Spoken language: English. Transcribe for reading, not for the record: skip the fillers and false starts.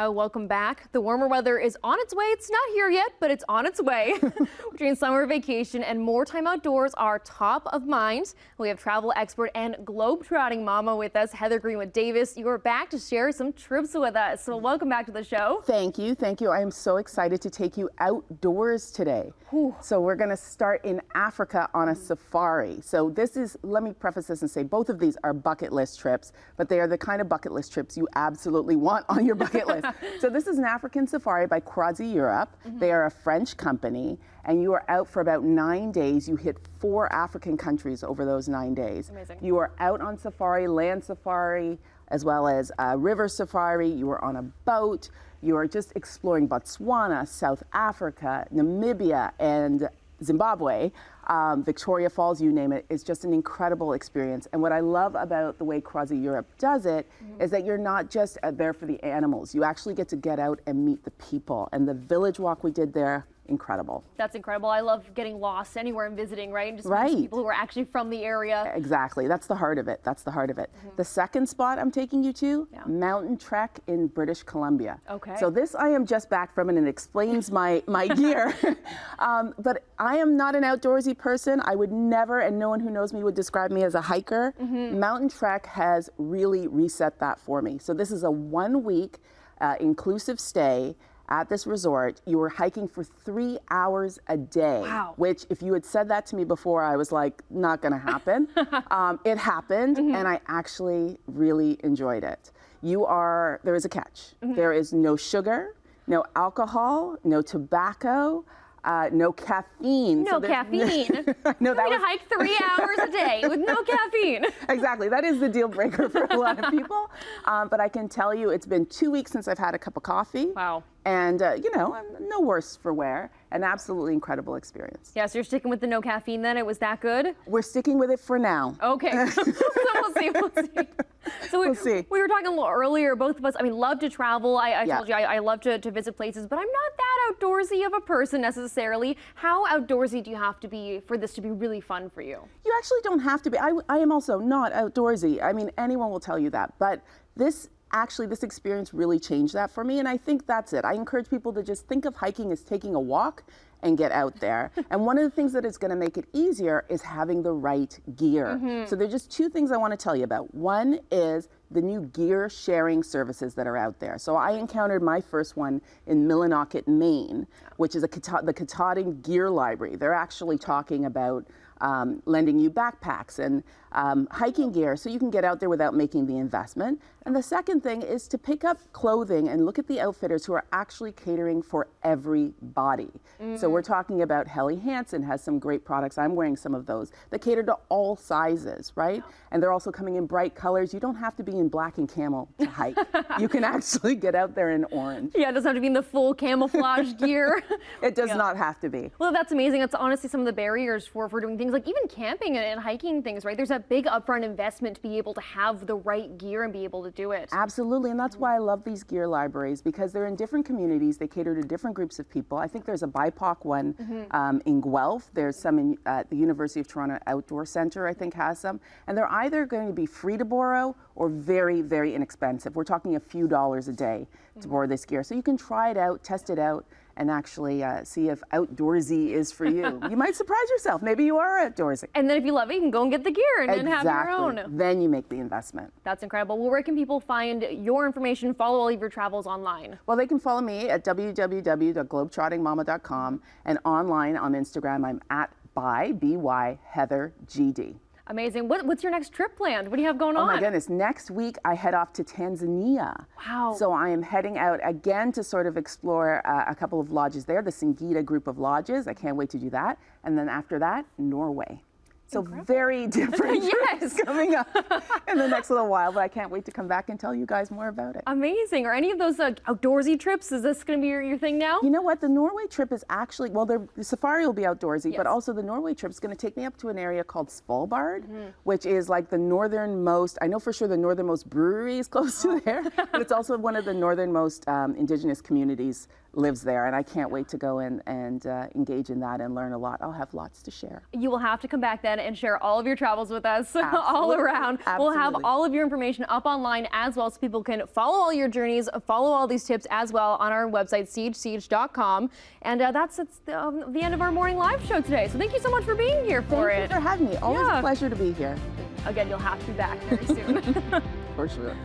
Welcome back. The warmer weather is on its way. It's not here yet, but it's on its way. Between summer vacation and more time outdoors are top of mind. We have travel expert and Globetrotting Mama with us, Heather Greenwood Davis. You are back to share some trips with us. So welcome back to the show. Thank you. Thank you. I am so excited to take you outdoors today. Whew. So we're going to start in Africa on a safari. So this is, let me preface this and say both of these are bucket list trips, but they are the kind of bucket list trips you absolutely want on your bucket list. So this is an African safari by CroisiEurope. They are a French company, and you are out for about 9 days. You hit 4 African countries over those 9 days. Amazing. You are out on safari, land safari, as well as river safari. You are on a boat. You are just exploring Botswana, South Africa, Namibia, and Zimbabwe. Victoria Falls, you name it. It's just an incredible experience. And what I love about the way CroisiEurope does it is that you're not just there for the animals. You actually get to get out and meet the people. And the village walk we did there, incredible. That's incredible. I love getting lost anywhere and visiting, right? And just Right. meeting people who are actually from the area. Exactly. That's the heart of it. That's the heart of it. The second spot I'm taking you to, Yeah. mountain trek in British Columbia. Okay. So this I am just back from, and it explains my gear. But I am not an outdoorsy person. I would never, and no one who knows me would describe me as a hiker. Mountain trek has really reset that for me. So this is a 1-week inclusive stay at this resort. You were hiking for 3 hours a day. Wow. Which, if you had said that to me before, I was like, not gonna happen. It happened, and I actually really enjoyed it. There is a catch. There is no sugar, no alcohol, no tobacco, no caffeine. No caffeine. No, that Way was to hike 3 hours a day with no caffeine. exactly. That is the deal breaker for a lot of people. But I can tell you, it's been 2 weeks since I've had a cup of coffee. Wow. And, you know, no worse for wear. An absolutely incredible experience. Yeah, so you're sticking with the no caffeine then? It was that good? We're sticking with it for now. Okay. So we'll see. So We'll see. We were talking a little earlier, both of us, I mean, love to travel. I Yeah. told you I love to visit places, but I'm not that outdoorsy of a person necessarily. How outdoorsy do you have to be for this to be really fun for you? You actually don't have to be. I am also not outdoorsy. I mean, anyone will tell you that. But this experience really changed that for me, and I think that's it. I encourage people to just think of hiking as taking a walk and get out there. And one of the things that is going to make it easier is having the right gear. So there's just 2 things I want to tell you about. One is the new gear sharing services that are out there. So I encountered my first one in Millinocket, Maine, which is the Katahdin Gear Library. They're actually talking about lending you backpacks and hiking gear so you can get out there without making the investment. And the second thing is to pick up clothing and look at the outfitters who are actually catering for everybody. So we're talking about Helly Hansen has some great products. I'm wearing some of those that cater to all sizes, right? And they're also coming in bright colors. You don't have to be in black and camel to hike. You can actually get out there in orange. Yeah, it doesn't have to be in the full camouflage gear. It does not have to be. Well, that's amazing. That's honestly some of the barriers for doing things like even camping and hiking things, right? There's a big upfront investment to be able to have the right gear and be able to do it. Absolutely, and that's why I love these gear libraries, because they're in different communities. They cater to different groups of people. I think there's a BIPOC one in Guelph. There's some at the University of Toronto Outdoor Centre, I think, has some. And they're either going to be free to borrow or very, very inexpensive. We're talking a few dollars a day to borrow this gear. So you can try it out, test it out, and actually see if outdoorsy is for you. You might surprise yourself. Maybe you are outdoorsy. And then if you love it, you can go and get the gear and have your own. Then you make the investment. That's incredible. Well, where can people find your information, follow all of your travels online? Well, they can follow me at www.globetrottingmama.com, and online on Instagram, I'm at by Heather GD. Amazing. What's your next trip planned? What do you have going on? Oh my goodness. Next week, I head off to Tanzania. Wow. So I am heading out again to sort of explore a couple of lodges there, the Singida group of lodges. I can't wait to do that. And then after that, Norway. So very different trips coming up in the next little while, but I can't wait to come back and tell you guys more about it. Amazing. Are any of those outdoorsy trips, is this going to be your thing now? You know what? The Norway trip is actually, well, the safari will be outdoorsy, but also the Norway trip is going to take me up to an area called Svalbard, which is like the northernmost, I know for sure the northernmost brewery is close to there, but it's also one of the northernmost indigenous communities lives there, and I can't wait to go in and engage in that and learn a lot. I'll have lots to share. You will have to come back then and share all of your travels with us all Absolutely. around. We'll have Absolutely. all of your information up online as well, so people can follow all your journeys, follow all these tips as well on our website, siege.com. And that's the end of our morning live show today. So thank you so much for being here for Thank it. you for having me. Always Yeah. a pleasure to be here. Again, you'll have to be back very soon. For sure.